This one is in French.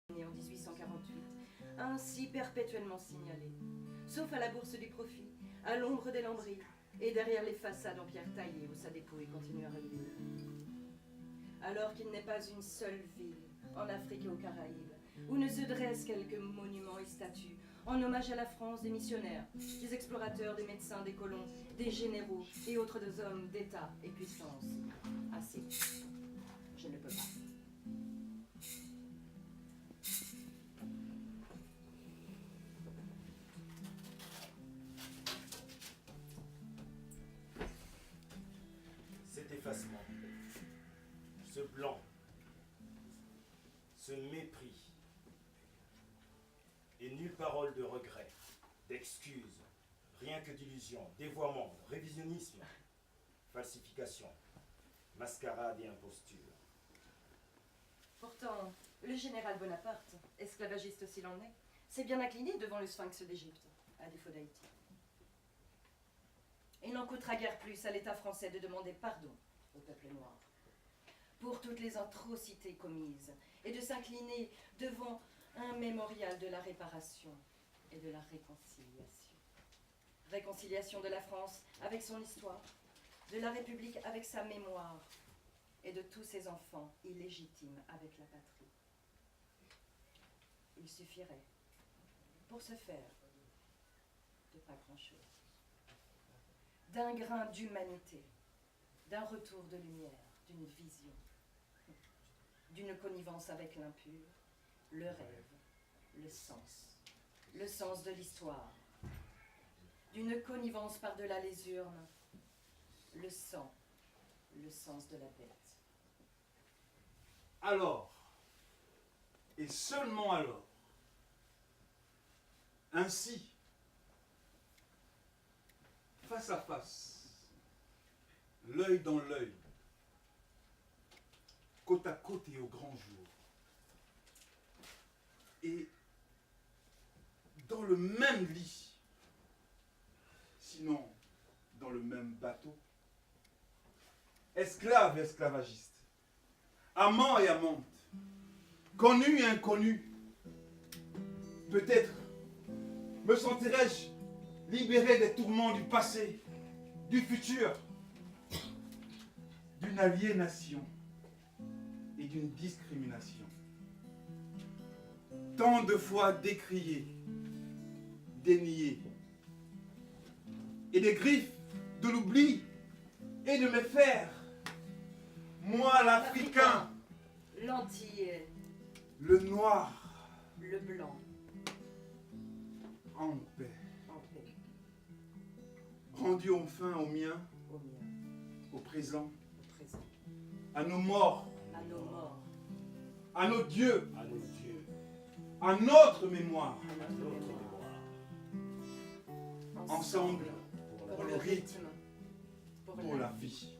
en 1848, ainsi perpétuellement signalé, sauf à la bourse du profit, à l'ombre des lambris, et derrière les façades en pierre taillée où sa dépouille continue à reluire. Alors qu'il n'est pas une seule ville, en Afrique et aux Caraïbes, où ne se dressent quelques monuments et statues, en hommage à la France des missionnaires, des explorateurs, des médecins, des colons, des généraux et autres hommes d'État et puissance. Assez. Je ne peux pas. Cet effacement, ce blanc, ce mépris, et nulle parole de regret, d'excuse, rien que d'illusion, dévoiement, révisionnisme, falsification, mascarade et imposture. Pourtant, le général Bonaparte, esclavagiste s'il en est, s'est bien incliné devant le sphinx d'Égypte, à défaut d'Haïti. Il n'en coûtera guère plus à l'État français de demander pardon au peuple noir pour toutes les atrocités commises et de s'incliner devant un mémorial de la réparation et de la réconciliation. Réconciliation de la France avec son histoire, de la République avec sa mémoire et de tous ses enfants illégitimes avec la patrie. Il suffirait, pour ce faire, de pas grand-chose. D'un grain d'humanité, d'un retour de lumière, d'une vision, d'une connivence avec l'impur, le rêve, le sens de l'histoire, d'une connivence par-delà les urnes, le sang, le sens de la bête. Alors, et seulement alors, ainsi, face à face, l'œil dans l'œil, côte à côte et au grand jour, et dans le même lit, sinon dans le même bateau, esclaves et esclavagistes, amants et amantes, connus et inconnus, peut-être me sentirais-je libéré des tourments du passé, du futur, d'une aliénation et d'une discrimination. Tant de fois décriés, déniés, et des griffes de l'oubli et de mes fers. Moi, l'Africain, l'Antillais, le noir, le blanc, en paix, en paix, rendu enfin au mien, au mien, au présent, au présent, à nos morts, à nos morts, à nos dieux, À nos dieux, à notre mémoire, à à notre notre mémoire. mémoire, ensemble, pour le rythme, pour pour la la vie.